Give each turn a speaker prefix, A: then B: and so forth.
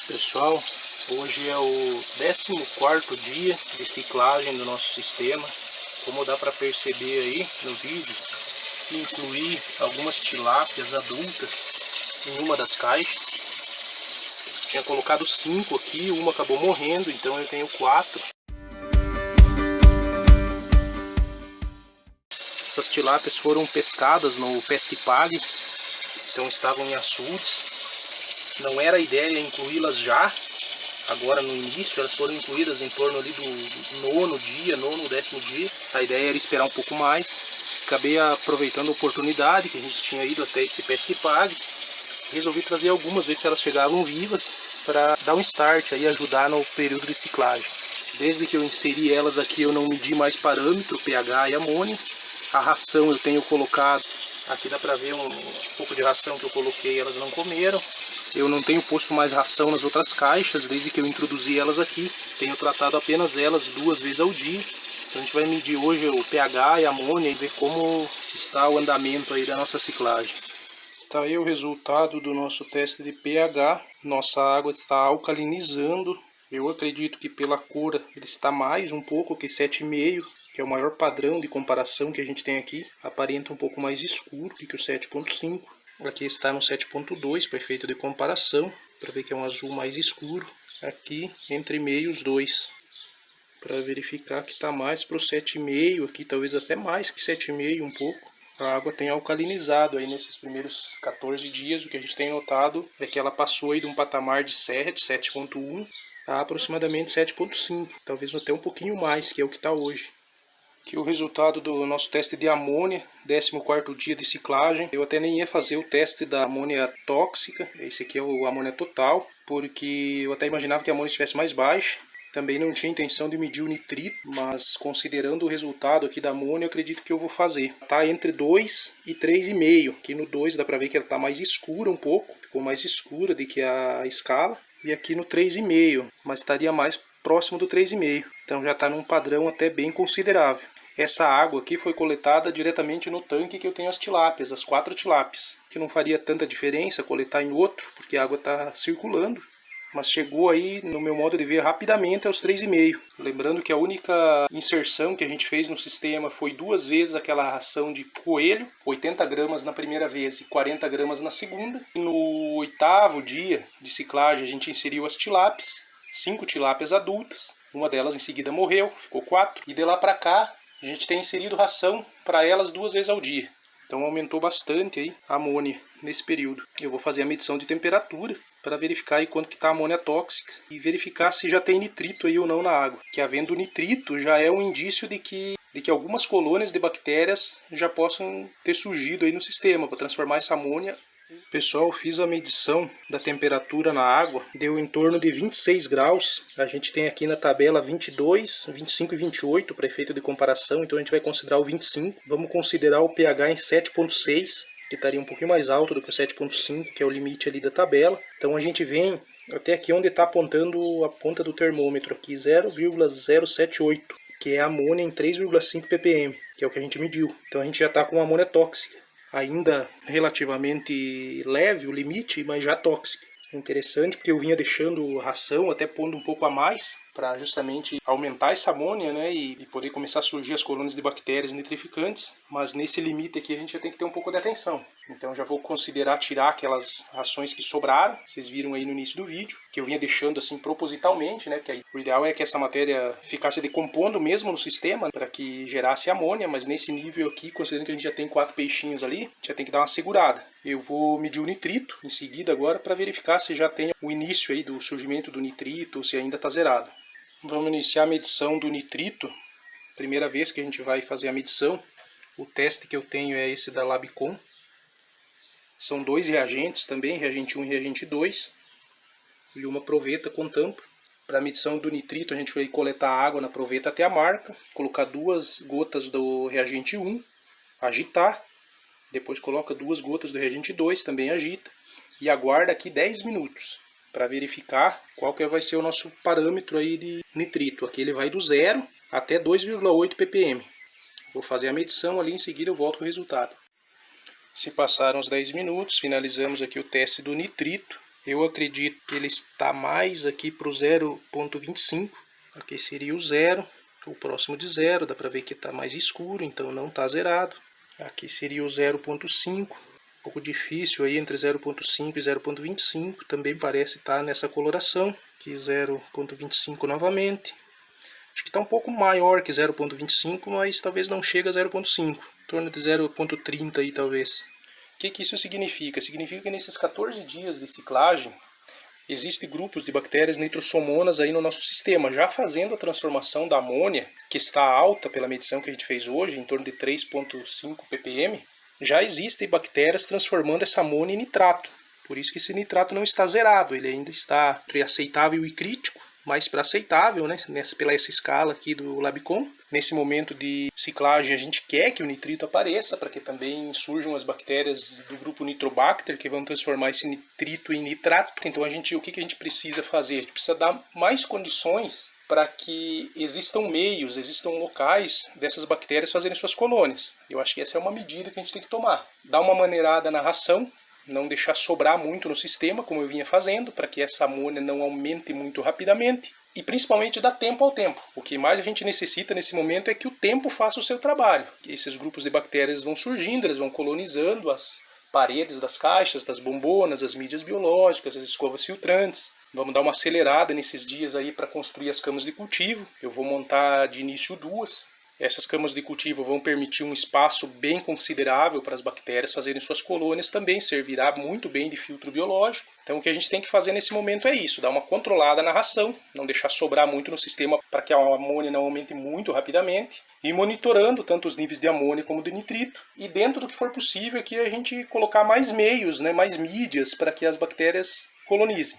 A: Pessoal, hoje é o 14º dia de ciclagem do nosso sistema. Como dá para perceber aí no vídeo, incluí algumas tilápias adultas em uma das caixas. Tinha colocado 5 aqui, uma acabou morrendo, então eu tenho 4. Essas tilápias foram pescadas no Pesca e Pague, então estavam em açudes. Não era a ideia incluí-las já, agora no início, elas foram incluídas em torno ali do 9º dia, 9º, 10º dia. A ideia era esperar um pouco mais. Acabei aproveitando a oportunidade que a gente tinha ido até esse Pesca e Pague. Resolvi trazer algumas, ver se elas chegavam vivas, para dar um start e ajudar no período de ciclagem. Desde que eu inseri elas aqui, eu não medi mais parâmetro, pH e amônia. A ração eu tenho colocado, aqui dá para ver um pouco de ração que eu coloquei, elas não comeram. Eu não tenho posto mais ração nas outras caixas, desde que eu introduzi elas aqui. Tenho tratado apenas elas 2 vezes ao dia. Então a gente vai medir hoje o pH e a amônia e ver como está o andamento aí da nossa ciclagem. Tá aí o resultado do nosso teste de pH. Nossa água está alcalinizando. Eu acredito que pela cor ele está mais um pouco que 7,5, que é o maior padrão de comparação que a gente tem aqui. Aparenta um pouco mais escuro do que o 7,5. Aqui está no 7,2 para efeito de comparação, para ver que é um azul mais escuro. Aqui entre meio os dois, para verificar que está mais para o 7,5, aqui talvez até mais que 7,5 um pouco. A água tem alcalinizado aí nesses primeiros 14 dias. O que a gente tem notado é que ela passou aí de um patamar de 7,1 a aproximadamente 7,5, talvez até um pouquinho mais, que é o que está hoje. Aqui o resultado do nosso teste de amônia, 14º dia de ciclagem. Eu até nem ia fazer o teste da amônia tóxica, esse aqui é o amônia total, porque eu até imaginava que a amônia estivesse mais baixa. Também não tinha intenção de medir o nitrito, mas considerando o resultado aqui da amônia, eu acredito que eu vou fazer. Tá entre 2 e 3,5, aqui no 2 dá para ver que ela está mais escura um pouco, ficou mais escura do que a escala. E aqui no 3,5, mas estaria mais próximo do 3,5, então já está num padrão até bem considerável. Essa água aqui foi coletada diretamente no tanque que eu tenho as tilápias, as 4 tilápias. Que não faria tanta diferença coletar em outro, porque a água está circulando. Mas chegou aí, no meu modo de ver, rapidamente aos 3,5. Lembrando que a única inserção que a gente fez no sistema foi 2 vezes aquela ração de coelho. 80 gramas na primeira vez e 40 gramas na segunda. E no 8º dia de ciclagem a gente inseriu as tilápias. 5 tilápias adultas. Uma delas em seguida morreu, ficou 4. E de lá para cá a gente tem inserido ração para elas 2 vezes ao dia. Então aumentou bastante aí a amônia nesse período. Eu vou fazer a medição de temperatura para verificar aí quanto que está a amônia tóxica e verificar se já tem nitrito aí ou não na água. Que havendo nitrito já é um indício de que algumas colônias de bactérias já possam ter surgido aí no sistema para transformar essa amônia. Pessoal, fiz a medição da temperatura na água, deu em torno de 26 graus. A gente tem aqui na tabela 22, 25 e 28 para efeito de comparação, então a gente vai considerar o 25. Vamos considerar o pH em 7,6, que estaria um pouquinho mais alto do que o 7,5, que é o limite ali da tabela. Então a gente vem até aqui onde está apontando a ponta do termômetro, aqui 0,078, que é a amônia em 3,5 ppm, que é o que a gente mediu. Então a gente já está com uma amônia tóxica. Ainda relativamente leve o limite, mas já tóxica. Interessante porque eu vinha deixando ração, até pondo um pouco a mais, para justamente aumentar essa amônia, né, e poder começar a surgir as colônias de bactérias nitrificantes. Mas nesse limite aqui a gente já tem que ter um pouco de atenção. Então já vou considerar tirar aquelas rações que sobraram, vocês viram aí no início do vídeo, que eu vinha deixando assim propositalmente, né, porque aí, o ideal é que essa matéria ficasse decompondo mesmo no sistema, para que gerasse amônia, mas nesse nível aqui, considerando que a gente já tem 4 peixinhos ali, já tem que dar uma segurada. Eu vou medir o nitrito em seguida agora para verificar se já tem o início aí do surgimento do nitrito ou se ainda está zerado. Vamos iniciar a medição do nitrito. Primeira vez que a gente vai fazer a medição. O teste que eu tenho é esse da Labicon. São 2 reagentes também, reagente 1 e reagente 2. E uma proveta com tampa. Para a medição do nitrito a gente vai coletar a água na proveta até a marca. Colocar 2 gotas do reagente 1. Agitar. Depois coloca 2 gotas do reagente 2, também agita. E aguarda aqui 10 minutos. Para verificar qual que vai ser o nosso parâmetro aí de nitrito. Aqui ele vai do 0 até 2,8 ppm. Vou fazer a medição ali, em seguida eu volto com o resultado. Se passaram os 10 minutos, finalizamos aqui o teste do nitrito. Eu acredito que ele está mais aqui para o 0,25. Aqui seria o 0, o próximo de 0. Dá para ver que está mais escuro, então não está zerado. Aqui seria o 0,5. Um pouco difícil aí entre 0,5 e 0,25. Também parece estar nessa coloração. Aqui 0,25 novamente. Acho que está um pouco maior que 0,25, mas talvez não chegue a 0,5. Em torno de 0,30 aí talvez. O que isso significa? Significa que nesses 14 dias de ciclagem, existem grupos de bactérias nitrossomonas aí no nosso sistema, já fazendo a transformação da amônia, que está alta pela medição que a gente fez hoje, em torno de 3,5 ppm, já existem bactérias transformando essa amônia em nitrato. Por isso que esse nitrato não está zerado, ele ainda está entre aceitável e crítico, mais para aceitável, né? Pela essa escala aqui do Labicon. Nesse momento de ciclagem a gente quer que o nitrito apareça, para que também surjam as bactérias do grupo Nitrobacter, que vão transformar esse nitrito em nitrato. Então o que a gente precisa fazer? A gente precisa dar mais condições para que existam meios, existam locais dessas bactérias fazerem suas colônias. Eu acho que essa é uma medida que a gente tem que tomar. Dar uma maneirada na ração, não deixar sobrar muito no sistema, como eu vinha fazendo, para que essa amônia não aumente muito rapidamente. E principalmente dar tempo ao tempo. O que mais a gente necessita nesse momento é que o tempo faça o seu trabalho. Que esses grupos de bactérias vão surgindo, eles vão colonizando as paredes das caixas, das bombonas, as mídias biológicas, as escovas filtrantes. Vamos dar uma acelerada nesses dias aí para construir as camas de cultivo. Eu vou montar de início 2. Essas camas de cultivo vão permitir um espaço bem considerável para as bactérias fazerem suas colônias também, servirá muito bem de filtro biológico. Então o que a gente tem que fazer nesse momento é isso, dar uma controlada na ração, não deixar sobrar muito no sistema para que a amônia não aumente muito rapidamente, e monitorando tanto os níveis de amônia como de nitrito, e dentro do que for possível aqui a gente colocar mais meios, mais mídias para que as bactérias colonizem.